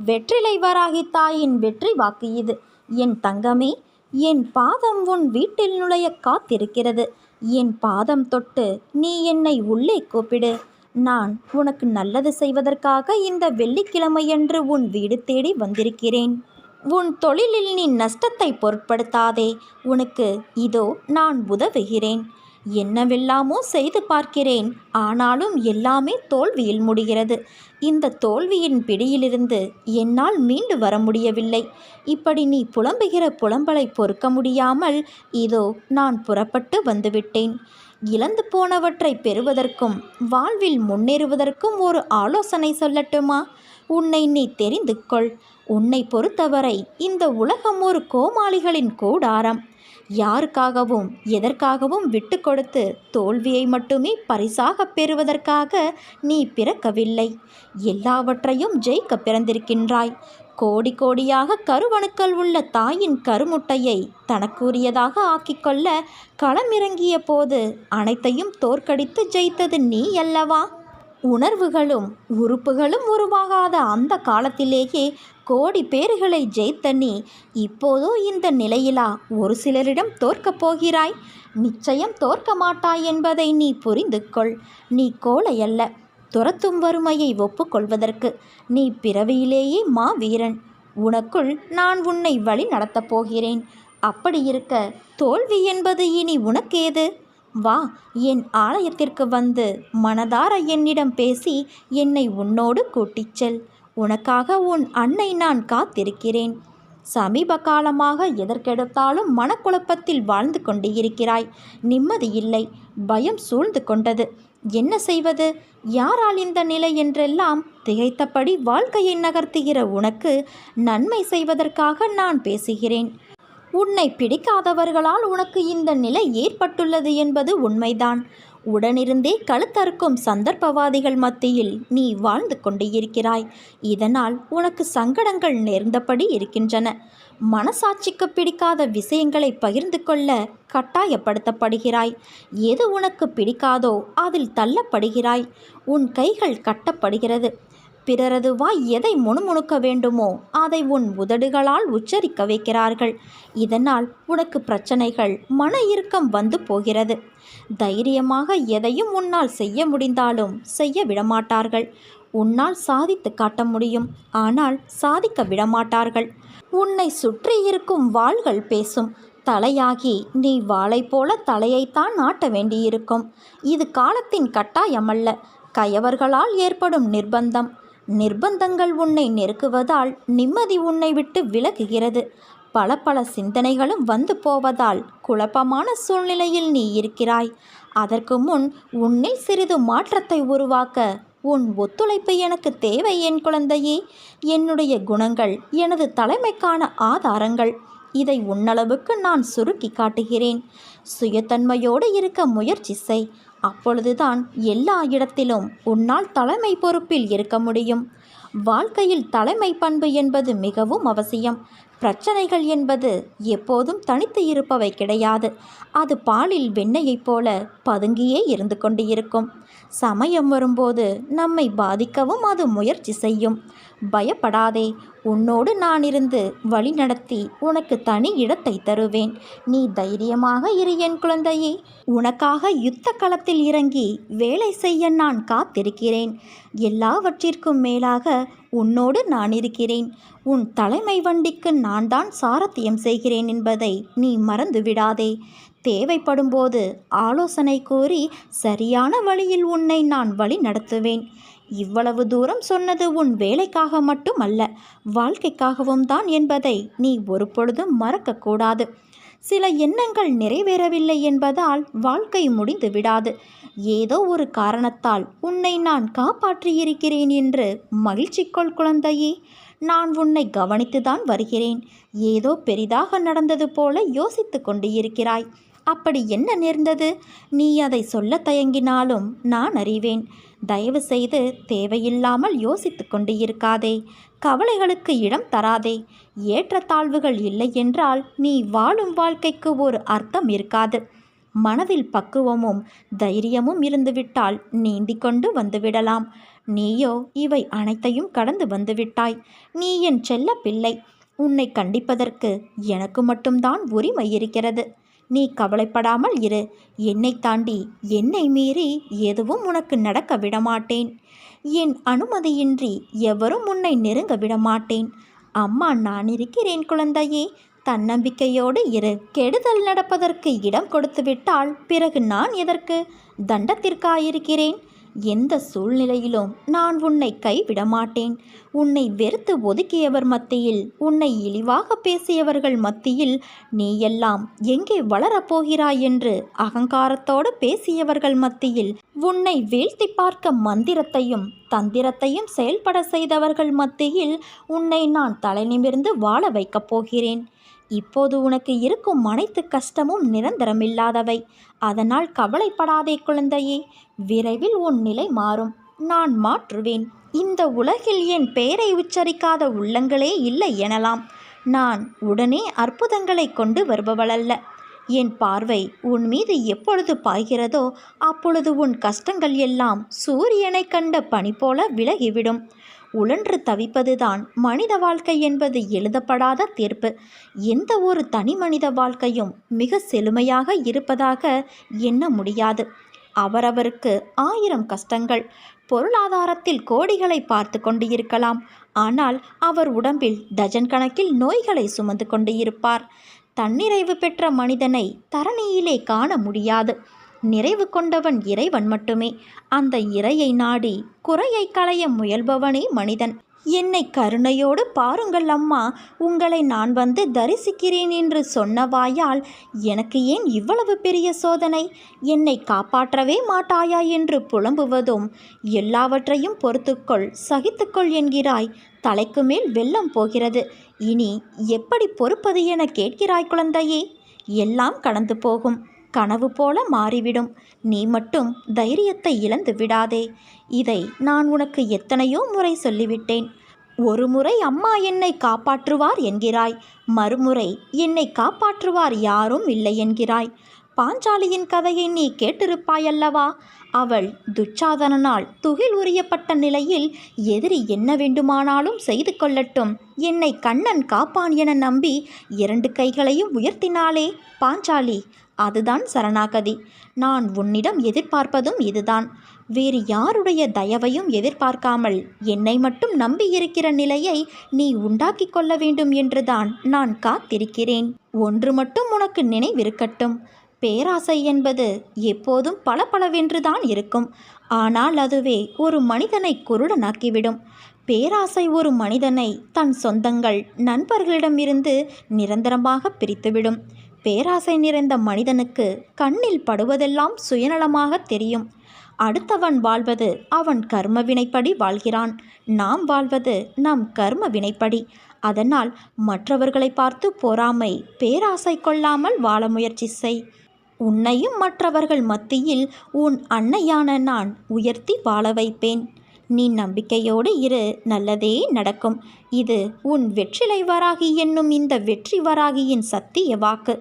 வெற்றிலை வராகி தாயின் வெற்றி வாக்கு இது. என் தங்கமே, என் பாதம் உன் வீட்டில் நுழைய காத்திருக்கிறது. என் பாதம் தொட்டு நீ என்னை உள்ளே கூப்பிடு. நான் உனக்கு நல்லது செய்வதற்காக இந்த வெள்ளிக்கிழமையன்று உன் வீடு தேடி வந்திருக்கிறேன். உன் தொழிலில் நீ நஷ்டத்தை பொருட்படுத்தாதே. உனக்கு இதோ நான் உதவுகிறேன். என்னவெல்லாமோ செய்து பார்க்கிறேன், ஆனாலும் எல்லாமே தோல்வியில் முடிகிறது. இந்த தோல்வியின் பிடியிலிருந்து என்னால் மீண்டு வர முடியவில்லை. இப்படி நீ புலம்புகிற புலம்பலை பொறுக்க முடியாமல் இதோ நான் புறப்பட்டு வந்துவிட்டேன். இழந்து போனவற்றை பெறுவதற்கும் வாழ்வில் முன்னேறுவதற்கும் ஒரு ஆலோசனை சொல்லட்டுமா? உன்னை நீ தெரிந்து கொள். உன்னை பொறுத்தவரை இந்த உலகம் ஒரு கோமாளிகளின் கூடாரம். யாருக்காகவும் எதற்காகவும் விட்டு கொடுத்து தோல்வியை மட்டுமே பரிசாக பெறுவதற்காக நீ பிறக்கவில்லை. எல்லாவற்றையும் ஜெயிக்க பிறந்திருக்கின்றாய். கோடி கோடியாக கருவணுக்கள் உள்ள தாயின் கருமுட்டையை தனக்குரியதாக ஆக்கிக்கொள்ள களமிறங்கிய போது அனைத்தையும் தோற்கடித்து ஜெயித்தது நீ அல்லவா? உணர்வுகளும் உறுப்புகளும் உருவாகாத அந்த காலத்திலேயே கோடி பேர்களை ஜெயித்த நீ இப்போதோ இந்த நிலையிலா ஒரு சிலரிடம் தோற்கப் போகிறாய்? நிச்சயம் தோற்க மாட்டாய் என்பதை நீ புரிந்து கொள். நீ கோழை அல்ல, துரத்தும் வறுமையை ஒப்புக்கொள்வதற்கு. நீ பிறவியிலேயே மாவீரன். உனக்குள் நான் உன்னை வழி நடத்தப் போகிறேன். அப்படி இருக்க தோல்வி என்பது இனி உனக்கேது? வா, என் ஆலயத்திற்கு வந்து மனதார என்னிடம் பேசி என்னை உன்னோடு கூட்டிச் செல். உனக்காக உன் அன்னை நான் காத்திருக்கிறேன். சமீப காலமாக எதற்கெடுத்தாலும் மனக்குழப்பத்தில் வாழ்ந்து கொண்டு இருக்கிறாய். நிம்மதியில்லை, பயம் சூழ்ந்து கொண்டது. என்ன செய்வது, யாரால் இந்த நிலை என்றெல்லாம் திகைத்தபடி வாழ்க்கையை நகர்த்துகிற உனக்கு நன்மை செய்வதற்காக நான் பேசுகிறேன். உன்னை பிடிக்காதவர்களால் உனக்கு இந்த நிலை ஏற்பட்டுள்ளது என்பது உண்மைதான். உடனிருந்தே கழுத்தறுக்கும் சந்தர்ப்பவாதிகள் மத்தியில் நீ வாழ்ந்து கொண்டு இருக்கிறாய். இதனால் உனக்கு சங்கடங்கள் நேர்ந்தபடி இருக்கின்றன. மனசாட்சிக்கு பிடிக்காத விஷயங்களை பகிர்ந்து கொள்ள கட்டாயப்படுத்தப்படுகிறாய். எது உனக்கு பிடிக்காதோ அதில் தள்ளப்படுகிறாய். உன் கைகள் கட்டப்படுகிறது. பிறரது வாய் எதை முணுமுணுக்க வேண்டுமோ அதை உன் உதடுகளால் உச்சரிக்க வைக்கிறார்கள். இதனால் உனக்கு பிரச்சனைகள், மன இறுக்கம் வந்து போகிறது. தைரியமாக எதையும் உன்னால் செய்ய முடிந்தாலும் செய்ய விடமாட்டார்கள். உன்னால் சாதித்து காட்ட முடியும், ஆனால் சாதிக்க விடமாட்டார்கள். உன்னை சுற்றி இருக்கும் வாள்கள் பேசும். தலையாகி நீ வாளை போல தலையைத்தான் நாட்ட வேண்டியிருக்கும். இது காலத்தின் கட்டாயமல்ல, கயவர்களால் ஏற்படும் நிர்பந்தம். நிர்பந்தங்கள் உன்னை நெருக்குவதால் நிம்மதி உன்னை விட்டு விலகுகிறது. பல பல சிந்தனைகளும் வந்து போவதால் குழப்பமான சூழ்நிலையில் நீ இருக்கிறாய். அதற்கு முன் உன்னில் சிறிது மாற்றத்தை உருவாக்க உன் ஒத்துழைப்பு எனக்கு தேவை என் குழந்தையே. என்னுடைய குணங்கள் எனது தலைமைக்கான ஆதாரங்கள். இதை உன்னளவுக்கு நான் சுருக்கி காட்டுகிறேன். சுயத்தன்மையோடு இருக்க முயற்சி செய். அப்பொழுதுதான் எல்லா இடத்திலும் உன்னால் தலைமை பொறுப்பில் இருக்க முடியும். வாழ்க்கையில் தலைமை பண்பு என்பது மிகவும் அவசியம். பிரச்சனைகள் என்பது எப்போதும் தனித்து இருப்பவை கிடையாது. அது பாலில் வெண்ணெயைப் போல பதுங்கியே இருந்து கொண்டு இருக்கும். சமயம் வரும்போது நம்மை பாதிக்கவும் அது முயற்சி செய்யும். பயப்படாதே, உன்னோடு நான் இருந்து வழி நடத்தி உனக்கு தனி இடத்தை தருவேன். நீ தைரியமாக இரு என் குழந்தையே. உனக்காக யுத்த களத்தில் இறங்கி வேலை செய்ய நான் காத்திருக்கிறேன். எல்லாவற்றிற்கும் மேலாக உன்னோடு நான் இருக்கிறேன். உன் தலைமை வண்டிக்கு நான் தான் சாரத்தியம் செய்கிறேன் என்பதை நீ மறந்து விடாதே. தேவைப்படும்போது ஆலோசனை கூறி சரியான வழியில் உன்னை நான் வழி நடத்துவேன். இவ்வளவு தூரம் சொன்னது உன் வேலைக்காக மட்டும் அல்ல, வாழ்க்கைக்காகவும் தான் என்பதை நீ ஒரு பொழுதும் மறக்கக்கூடாது. சில எண்ணங்கள் நிறைவேறவில்லை என்பதால் வாழ்க்கை முடிந்து விடாது. ஏதோ ஒரு காரணத்தால் உன்னை நான் காப்பாற்றியிருக்கிறேன் என்று மகிழ்ச்சி கொள் குழந்தையே. நான் உன்னை கவனித்துதான் வருகிறேன். ஏதோ பெரிதாக நடந்தது போல யோசித்து கொண்டு இருக்கிறாய். அப்படி என்ன நேர்ந்தது? நீ அதை சொல்ல தயங்கினாலும் நான் அறிவேன். தயவு செய்து தேவையில்லாமல் யோசித்து கொண்டு இருக்காதே. கவலைகளுக்கு இடம் தராதே. ஏற்றத்தாழ்வுகள் இல்லை என்றால் நீ வாழும் வாழ்க்கைக்கு ஒரு அர்த்தம் இருக்காது. மனதில் பக்குவமும் தைரியமும் இருந்துவிட்டால் நீந்தி கொண்டு வந்துவிடலாம். நீயோ இவை அனைத்தையும் கடந்து வந்துவிட்டாய். நீ என் செல்ல பிள்ளை. உன்னை கண்டிப்பதற்கு எனக்கு மட்டும்தான் உரிமை இருக்கிறது. நீ கவலைப்படாமல் இரு. என்னை தாண்டி என்னை மீறி எதுவும் உனக்கு நடக்க விடமாட்டேன். என் அனுமதியின்றி எவரும் உன்னை நெருங்க விடமாட்டேன். அம்மா நான் இருக்கிறேன் குழந்தையே. தன்னம்பிக்கையோடு இரு. கெடுதல் நடப்பதற்கு இடம் கொடுத்து விட்டால் பிறகு நான் எதற்கு? தண்டத்திற்காயிருக்கிறேன். எந்த சூழ்நிலையிலும் நான் உன்னை கைவிட மாட்டேன். உன்னை வெறுத்து ஒதுக்கியவர் மத்தியில், உன்னை இழிவாக பேசியவர்கள் மத்தியில் நீ எல்லாம் எங்கே வளரப்போகிறாய் என்று அகங்காரத்தோடு பேசியவர்கள் மத்தியில், உன்னை வீழ்த்தி பார்க்க மந்திரத்தையும் தந்திரத்தையும் செயல்பட செய்தவர்கள் மத்தியில் உன்னை நான் தலை நிமிர்ந்து வாழ வைக்கப் போகிறேன். இப்போது உனக்கு இருக்கும் அனைத்து கஷ்டமும் நிரந்தரமில்லாதவை. அதனால் கவலைப்படாதே குழந்தையே. விரைவில் உன் நிலை மாறும். நான் மாற்றுவேன். இந்த உலகில் என் பெயரை உச்சரிக்காத உள்ளங்களே இல்லை எனலாம். நான் உடனே அற்புதங்களை கொண்டு வருபவளல்ல. என் பார்வை உன் மீது எப்பொழுது பாய்கிறதோ அப்பொழுது உன் கஷ்டங்கள் எல்லாம் சூரியனை கண்ட பனி போல விலகிவிடும். உழன்று தவிப்பதுதான் மனித வாழ்க்கை என்பது எழுதப்படாத தீர்ப்பு. எந்த ஒரு தனி மனித வாழ்க்கையும் மிக செழுமையாக இருப்பதாக எண்ண முடியாது. அவரவருக்கு 1000 கஷ்டங்கள். பொருளாதாரத்தில் கோடிகளை பார்த்து கொண்டு இருக்கலாம். ஆனால் அவர் உடம்பில் டஜன் கணக்கில் நோய்களை சுமந்து கொண்டு இருப்பார். தன்னிறைவு பெற்ற மனிதனை தரணியிலே காண முடியாது. நிறைவு கொண்டவன் இறைவன் மட்டுமே. அந்த இறையை நாடி குறையை களைய முயல்பவனே மனிதன். என்னை கருணையோடு பாருங்கள் அம்மா, உங்களை நான் வந்து தரிசிக்கிறேன் என்று சொன்ன வாயால் எனக்கு ஏன் இவ்வளவு பெரிய சோதனை? என்னை காப்பாற்றவே மாட்டாயா என்று புலம்புவதும், எல்லாவற்றையும் பொறுத்துக்கொள், சகித்துக்கொள் என்கிறாய். தலைக்கு மேல் வெள்ளம் போகிறது. இனி எப்படி பொறுப்பது என கேட்கிறாய் குழந்தையே. எல்லாம் கடந்து போகும். கனவு போல மாறிவிடும். நீ மட்டும் தைரியத்தை இழந்து விடாதே. இதை நான் உனக்கு எத்தனையோ முறை சொல்லிவிட்டேன். ஒரு முறை அம்மா என்னை காப்பாற்றுவார் என்கிறாய். மறுமுறை என்னை காப்பாற்றுவார் யாரும் இல்லை என்கிறாய். பாஞ்சாலியின் கதையை நீ கேட்டிருப்பாயல்லவா? அவள் துச்சாதனனால் துகில் உரியப்பட்ட நிலையில் எதிரி என்ன வேண்டுமானாலும் செய்து கொள்ளட்டும், என்னை கண்ணன் காப்பான் என நம்பி 2 கைகளையும் உயர்த்தினாளே பாஞ்சாலி. அதுதான் சரணாகதி. நான் உன்னிடம் எதிர்பார்ப்பதும் இதுதான். வேறு யாருடைய தயவையும் எதிர்பார்க்காமல் என்னை மட்டும் நம்பியிருக்கிற நிலையை நீ உண்டாக்கி கொள்ள வேண்டும் என்றுதான் நான் காத்திருக்கிறேன். ஒன்று மட்டும் உனக்கு நினைவிருக்கட்டும். பேராசை என்பது எப்போதும் பளபளவென்றுதான் இருக்கும். ஆனால் அதுவே ஒரு மனிதனை குருடனாக்கிவிடும். பேராசை ஒரு மனிதனை தன் சொந்தங்கள், நண்பர்களிடமிருந்து நிரந்தரமாக பிரித்துவிடும். பேராசை நிறைந்த மனிதனுக்கு கண்ணில் படுவதெல்லாம் சுயநலமாக தெரியும். அடுத்தவன் வாழ்வது அவன் கர்ம வினைப்படி வாழ்கிறான். நாம் வாழ்வது நம் கர்ம வினைப்படி. அதனால் மற்றவர்களை பார்த்து பொறாமை, பேராசை கொள்ளாமல் வாழ முயற்சி செய். உன்னையும் மற்றவர்கள் மத்தியில் உன் அன்னையான நான் உயர்த்தி வாழ வைப்பேன். நீ நம்பிக்கையோடு இரு. நல்லதே நடக்கும். இது உன் வெற்றிலை வராகி என்னும் இந்த வெற்றி வராகியின் சத்திய வாக்கு.